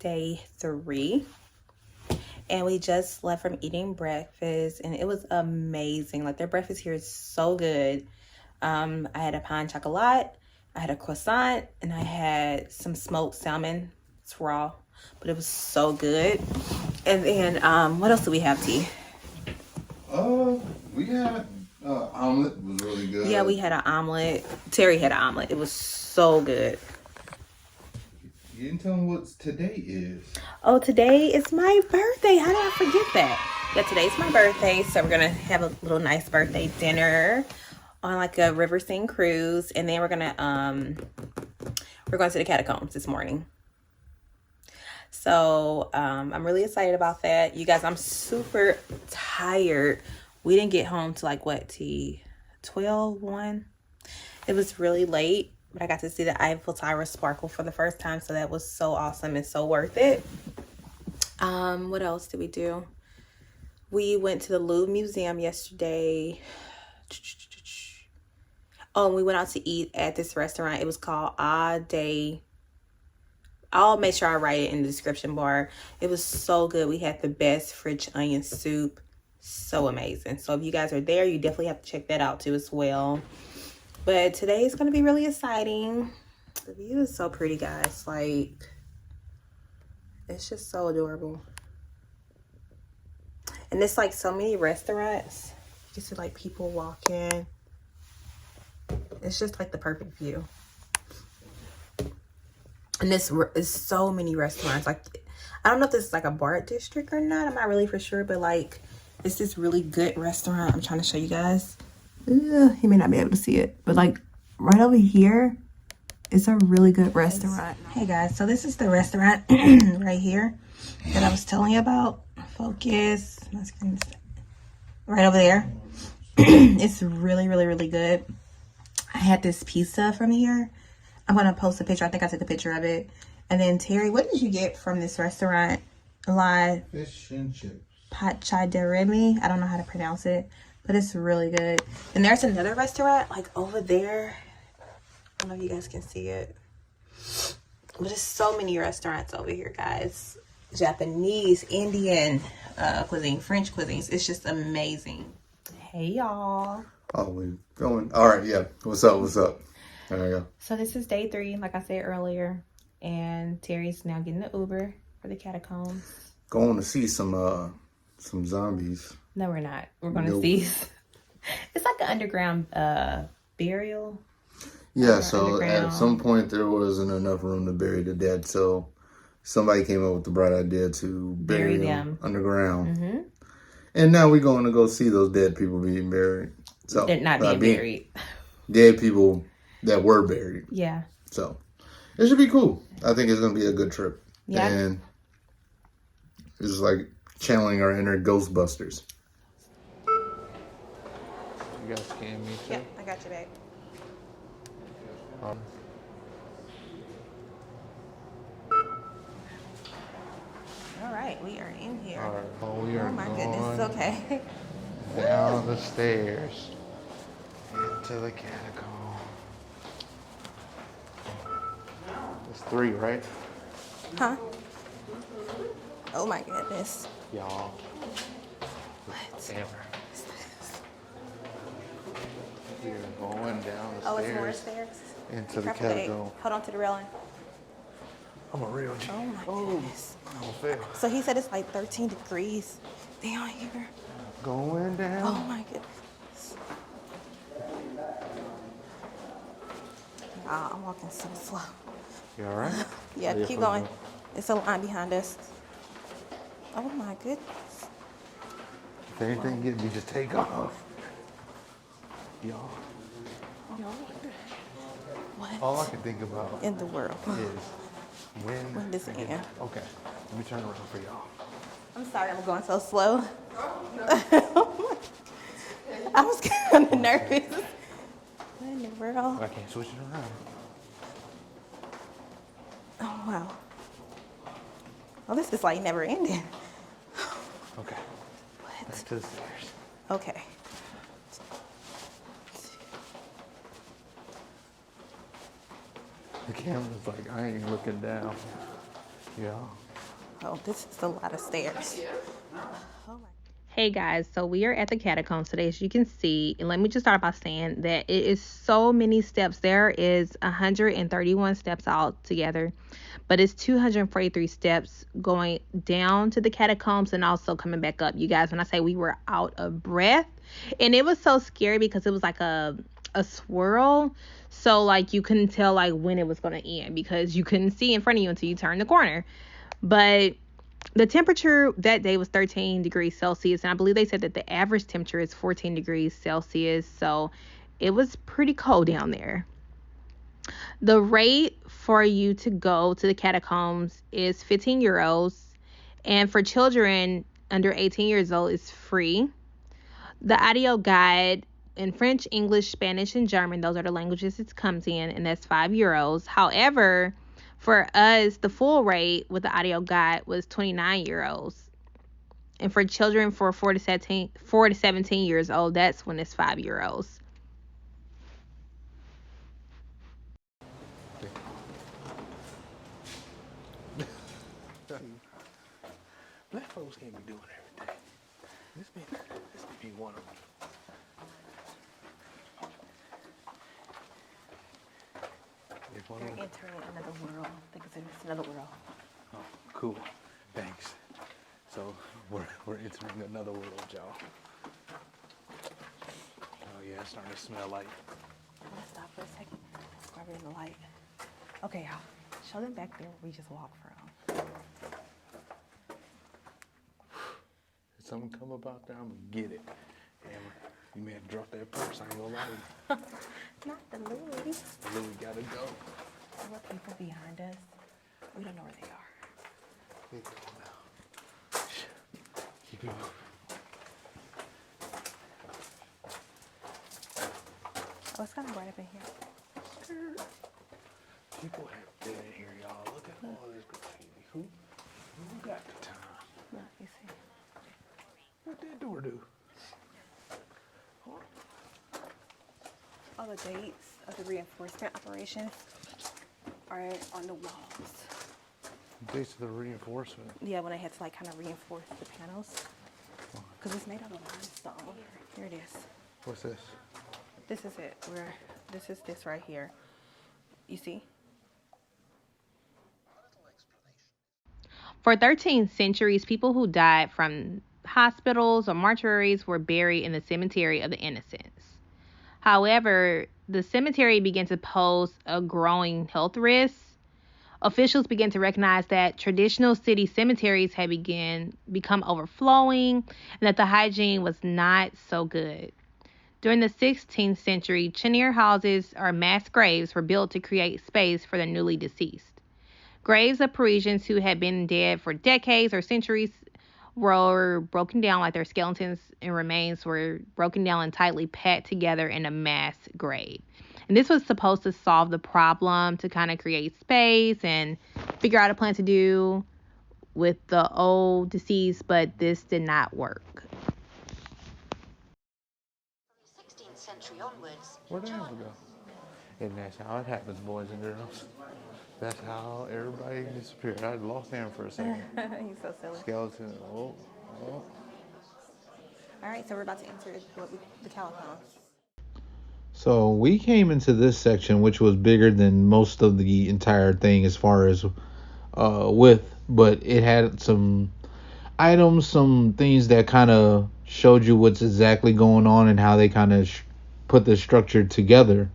day 3. And we just left from eating breakfast, and it was amazing. Like, their breakfast here is so good. I had a pain chocolat, I had a croissant, and I had some smoked salmon. It's raw, but it was so good. And then, what else do we have, T? We had omelet. Was really good. Yeah, we had an omelet. Terry had an omelet. It was so good. You didn't tell me what today is. Oh, today is my birthday. How did I forget that? Yeah, today's my birthday, so we're gonna have a little nice birthday dinner on like a river scene cruise, and then we're going to the Catacombs this morning. So I'm really excited about that. You guys, I'm super tired. We didn't get home till like what, T? 12, 1? It was really late. But I got to see the Eiffel Tower sparkle for the first time, so that was so awesome and so worth it. What else did we do? We went to the Louvre Museum yesterday. Oh, and we went out to eat at this restaurant. It was called A Day. I'll make sure I write it in the description bar. It was so good. We had the best French onion soup. So amazing. So if you guys are there, you definitely have to check that out too as well. But today is going to be really exciting. The view is so pretty, guys. Like, it's just so adorable. And it's like so many restaurants. You can see like people walking. It's just like the perfect view. And this is so many restaurants. Like, I don't know if this is like a bar district or not. I'm not really for sure. But like, it's this really good restaurant. I'm trying to show you guys. You may not be able to see it, but like right over here is a really good restaurant. Hey guys, so this is the restaurant right here that I was telling you about. Focus. Right over there. It's really, really, really good. I had this pizza from here. I'm gonna post a picture. I think I took a picture of it. And then Terry, what did you get from this restaurant? Live fish and chips. Pachaderemi. I don't know how to pronounce it, but it's really good. And there's another restaurant like over there. I don't know if you guys can see it, but there's so many restaurants over here, guys. Japanese, Indian cuisine, French cuisines. It's just amazing. Hey y'all. Oh, we going. All right, yeah. What's up? What's up? There we go. So this is day 3, like I said earlier, and Terry's now getting the Uber for the Catacombs. Going to see some zombies. No, we're not. We're going to see. It's like an underground burial. Yeah, so at some point there wasn't enough room to bury the dead, so somebody came up with the bright idea to bury them underground. Mm-hmm. And now we're going to go see those dead people being buried. So they're not being buried. Dead people that were buried. Yeah. So it should be cool. I think it's going to be a good trip. Yeah. And it's like channeling our inner Ghostbusters. You guys scan me too? Yeah, I got you, babe. All right, we are in here. All right, well, we are my goodness, okay. Down the stairs into the catacomb. It's 3, right? Huh? Oh my goodness. Y'all. What? Damn. We're going down the stairs. Oh, it's more stairs? Into the catacomb. Hold on to the railing. I'm a real G. Oh my goodness. I don't fail. So he said it's like 13 degrees down here. Going down. Oh my goodness. I'm walking so slow. You alright? Yeah, keep going. It's a line behind us. Oh my goodness. If anything gets me, just take off. Y'all. What? All I can think about In the world is when this end. Okay, let me turn around for y'all. I'm sorry, I'm going so slow. I was kind of nervous. What in the world? I can't switch it around. Oh wow. Well, this is like never ending. Okay. What? Back to the stairs. Okay. The camera's like, I ain't looking down. Yeah. Oh, this is a lot of stairs. Oh my. Hey guys, so we are at the Catacombs today, as you can see, and let me just start by saying that it is so many steps. There is 131 steps altogether, but it's 243 steps going down to the Catacombs and also coming back up. You guys, when I say we were out of breath, and it was so scary because it was like a swirl, so like you couldn't tell like when it was going to end because you couldn't see in front of you until you turned the corner. But the temperature that day was 13 degrees Celsius, and I believe they said that the average temperature is 14 degrees Celsius, so it was pretty cold down there. The rate for you to go to the catacombs is 15 euros, and for children under 18 years old, it's free. The audio guide in French, English, Spanish, and German, those are the languages it comes in, and that's 5 euros. However, for us, the full rate with the audio guide was 29 euros. And for children for 4 to 17 years old, that's when it's 5 euros. Black folks can't be doing everything. This be one of them. You're entering another world. I think it's another world. Oh, cool. Thanks. So we're entering another world, y'all. Oh yeah, it's starting to smell like. I'm gonna stop for a second. Grab it in the light. Okay, y'all. Show them back there where we just walked from. If something come about there, I'm gonna get it. Amber, you may have to drop that purse. I ain't gonna lie to you. Not the Louis. The Louis gotta go. There are people behind us. We don't know where they are. Keep going now. Keep it moving. Oh, it's kind of bright up in here. People have been in here, y'all. Look at all this graffiti. Who got the time? Look, you see. What that door do? All the dates of the reinforcement operations are on the walls. Dates of the reinforcement. Yeah, when I had to like kind of reinforce the panels. Because it's made out of limestone. Here it is. What's this? This is it. This is this right here. You see? For 13 centuries, people who died from hospitals or mortuaries were buried in the cemetery of the innocents. However, the cemetery began to pose a growing health risk. Officials began to recognize that traditional city cemeteries had become overflowing and that the hygiene was not so good. During the 16th century, chenier houses or mass graves were built to create space for the newly deceased. Graves of Parisians who had been dead for decades or centuries were broken down, like their skeletons and remains were broken down and tightly packed together in a mass grave. And this was supposed to solve the problem, to kind of create space and figure out a plan to do with the old deceased, but this did not work. From the 16th century onwards, Where'd the hammer go? And that's how it happens, boys and girls. That's how everybody disappeared. I lost him for a second. He's so silly. Skeleton. Oh. All right, so we're about to enter the catacombs. So we came into this section, which was bigger than most of the entire thing as far as width, but it had some items, some things that kind of showed you what's exactly going on and how they kind of put the structure together.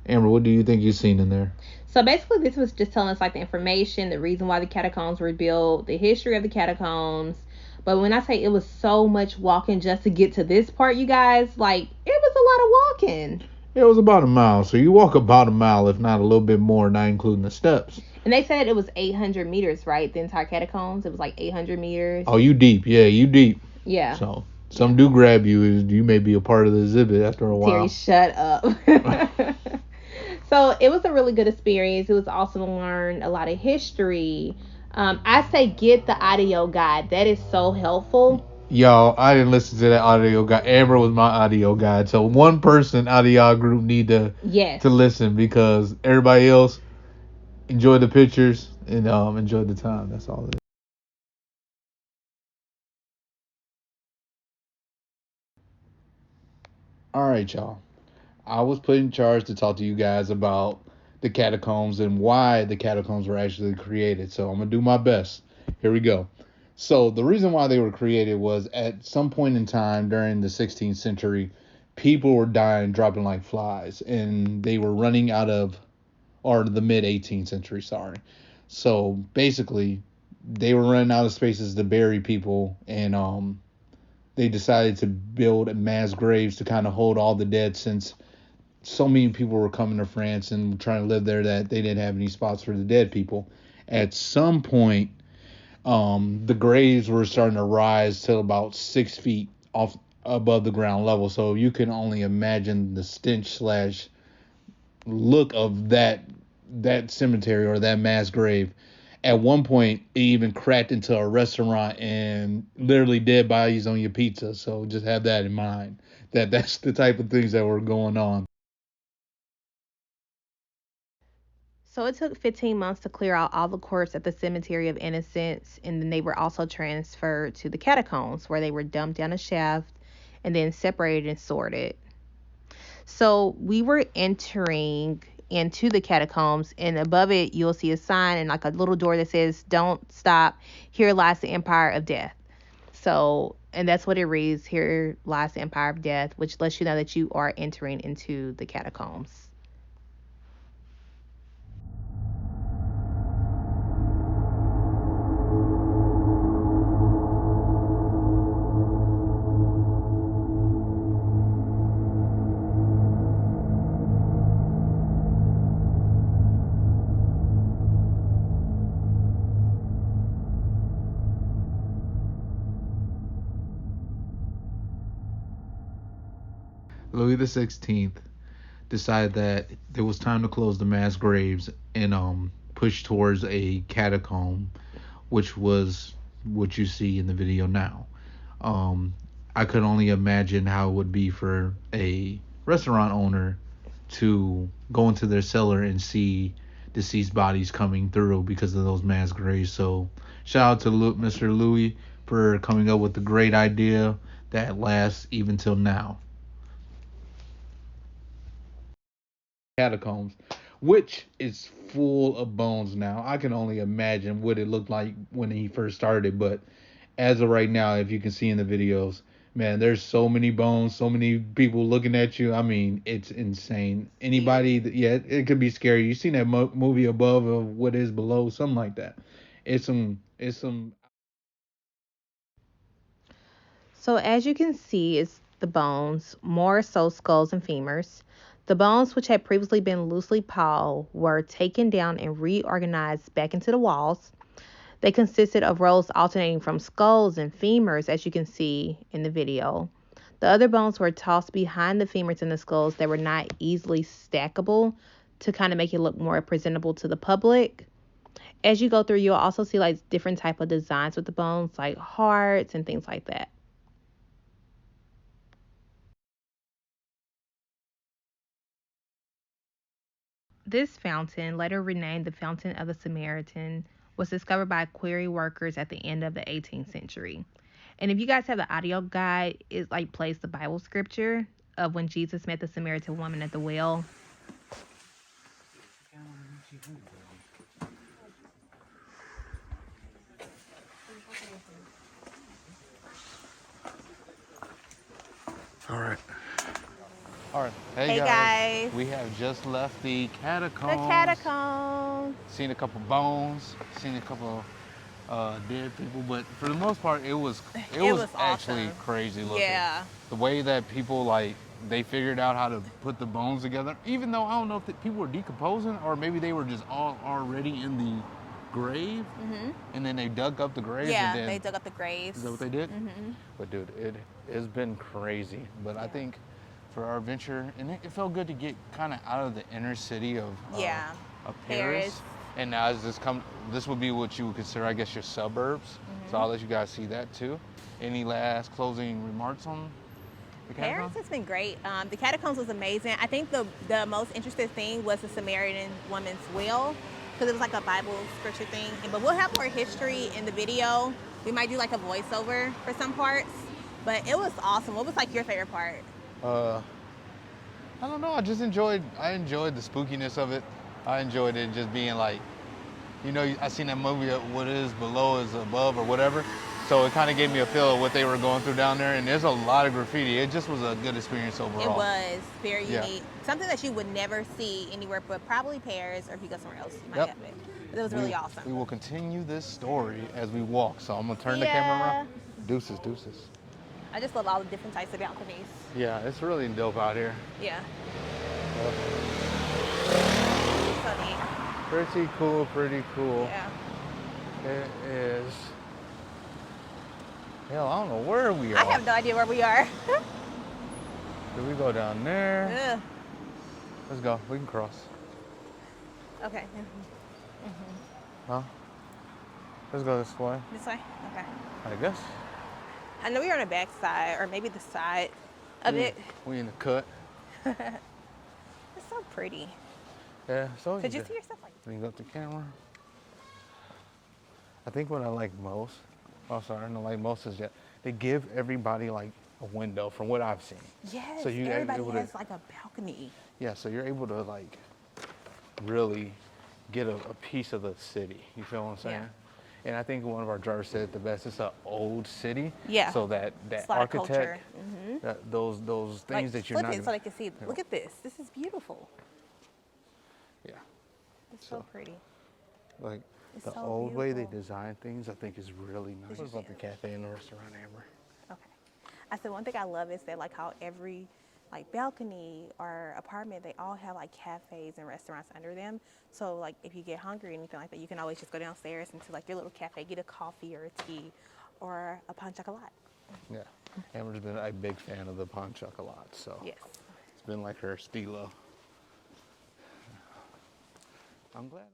Amber, what do you think you've seen in there? So basically, this was just telling us like the information, the reason why the catacombs were built, the history of the catacombs. But when I say it was so much walking just to get to this part, you guys, like, it was a lot of walking. It was about a mile. So you walk about a mile, if not a little bit more, not including the steps. And they said it was 800 meters, right? The entire catacombs. It was like 800 meters. Oh, you deep. Yeah, you deep. Yeah. So some do grab you. You may be a part of the exhibit after a while. Terry, shut up. So it was a really good experience. It was awesome to learn a lot of history. I say get the audio guide. That is so helpful. Y'all, I didn't listen to that audio guide. Amber was my audio guide. So one person out of y'all group need to listen, because everybody else enjoy the pictures and enjoy the time. That's all it is. All right, y'all. I was put in charge to talk to you guys about the catacombs and why the catacombs were actually created. So I'm going to do my best. Here we go. So the reason why they were created was at some point in time during the 16th century, people were dying, dropping like flies, and they were running out of, or the mid 18th century, sorry. So basically, they were running out of spaces to bury people, and they decided to build mass graves to kind of hold all the dead, since so many people were coming to France and trying to live there that they didn't have any spots for the dead people. At some point, the graves were starting to rise to about 6 feet off above the ground level. So you can only imagine the stench slash look of that cemetery or that mass grave. At one point, it even cracked into a restaurant and literally dead bodies on your pizza. So just have that in mind. That's the type of things that were going on. So it took 15 months to clear out all the corpses at the Cemetery of Innocents, and then they were also transferred to the catacombs, where they were dumped down a shaft and then separated and sorted. So we were entering into the catacombs, and above it you'll see a sign and like a little door that says, "Don't stop. Here lies the Empire of Death." So, and that's what it reads, "Here lies the Empire of Death," which lets you know that you are entering into the catacombs. Louis XVI decided that there was time to close the mass graves and push towards a catacomb, which was what you see in the video now. Um, I could only imagine how it would be for a restaurant owner to go into their cellar and see deceased bodies coming through because of those mass graves. So shout out to Mr. Louis for coming up with the great idea that lasts even till now. Catacombs, which is full of bones now. I can only imagine what it looked like when he first started, but as of right now, if you can see in the videos, man, there's so many bones, so many people looking at you. I mean, it's insane. Anybody, yeah, it could be scary. You seen that movie Above of What Is Below, something like that. It's some. So as you can see, it's the bones, more so skulls and femurs. The bones, which had previously been loosely piled, were taken down and reorganized back into the walls. They consisted of rows alternating from skulls and femurs, as you can see in the video. The other bones were tossed behind the femurs and the skulls that were not easily stackable to kind of make it look more presentable to the public. As you go through, you'll also see like different type of designs with the bones, like hearts and things like that. This fountain, later renamed the Fountain of the Samaritan, was discovered by quarry workers at the end of the 18th century. And if you guys have the audio guide, it like plays the Bible scripture of when Jesus met the Samaritan woman at the well. All right. All right. Hey guys. We have just left the catacombs. The catacombs. Seen a couple bones. Seen a couple dead people, but for the most part, it was actually awesome. crazy looking. Yeah. The way that people they figured out how to put the bones together. Even though I don't know if people were decomposing or maybe they were just all already in the grave, and then they dug up the grave. Yeah, and then, they dug up the graves. Is that what they did? But dude, it's been crazy. But I think for our venture, and it felt good to get kind of out of the inner city of Paris. And now this would be what you would consider, I guess, your suburbs. So I'll let you guys see that too. Any last closing remarks on the catacombs? Paris has been great. The catacombs was amazing. I think the most interesting thing was the Samaritan woman's well, because it was like a Bible scripture thing. But we'll have more history in the video. We might do like a voiceover for some parts. But it was awesome. What was like your favorite part? I don't know. I enjoyed the spookiness of it. I enjoyed it just being like, you know, I seen that movie, What Is Below Is Above or whatever. So it kind of gave me a feel of what they were going through down there. And there's a lot of graffiti. It just was a good experience overall. It was very unique. Something that you would never see anywhere but probably Paris, or if you go somewhere else, you might have it. But it was really awesome. We will continue this story as we walk. So I'm going to turn the camera around. Deuces, deuces. I just love all the different types of balconies. Yeah, it's really dope out here. Yeah. So neat. Pretty cool, pretty cool. Yeah. It is. Hell, I don't know where we are. I have no idea where we are. Do we go down there? Ugh. Let's go. We can cross. Okay. Huh? Let's go this way. This way? Okay. I guess. I know we're on the back side, or maybe the side of it. We in the cut. It's so pretty. Yeah, so Could you see yourself like bring up the camera. I think what I like most, is that they give everybody like a window from what I've seen. Yes, so everybody has like a balcony. Yeah, so you're able to like really get a piece of the city. You feel what I'm saying? Yeah. And I think one of our drivers said it the best. It's an old city. Yeah. So that architect, those things like, that you're not. Flip it so they can see. Look at this. This is beautiful. Yeah. It's so pretty. Like the so old way they design things, I think is really nice. What about the cafe and the restaurant, Amber? Okay. I said one thing I love is that like how every like balcony or apartment, they all have like cafes and restaurants under them. So like if you get hungry or anything like that, you can always just go downstairs into like your little cafe, get a coffee or a tea or a pan chocolat. Yeah, Amber's been a big fan of the pan chocolat, so yes, it's been like her stilo. I'm glad.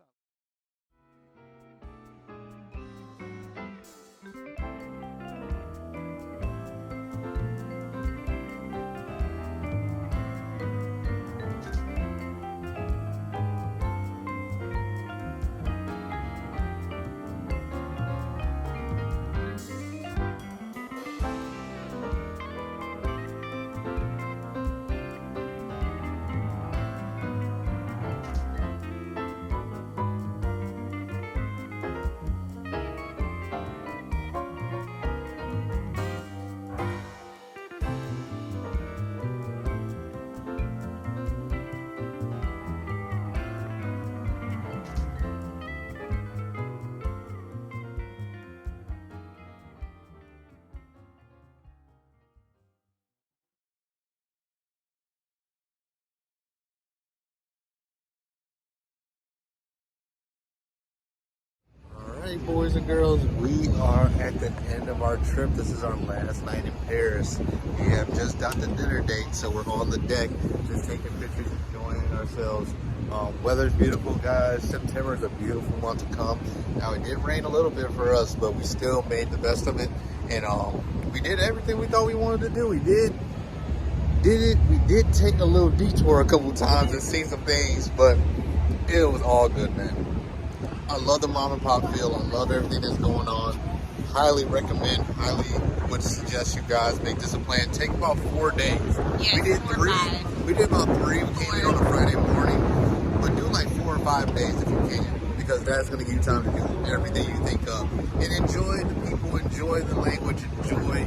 Alright, boys and girls, we are at the end of our trip. This is our last night in Paris. We have just got the dinner date, so we're on the deck, just taking pictures, enjoying ourselves. Weather's beautiful, guys. September is a beautiful month to come. Now, it did rain a little bit for us, but we still made the best of it. And we did everything we thought we wanted to do. We did it. We did take a little detour a couple times and see some things, but it was all good, man. I love the mom and pop feel. I love everything that's going on. Highly recommend, highly would suggest you guys make this a plan. Take about 4 days. Yes, we did 3. We did about 3. We came in on a Friday morning. But do like 4 or 5 days if you can, because that's going to give you time to do everything you think of. And enjoy the people, enjoy the language, enjoy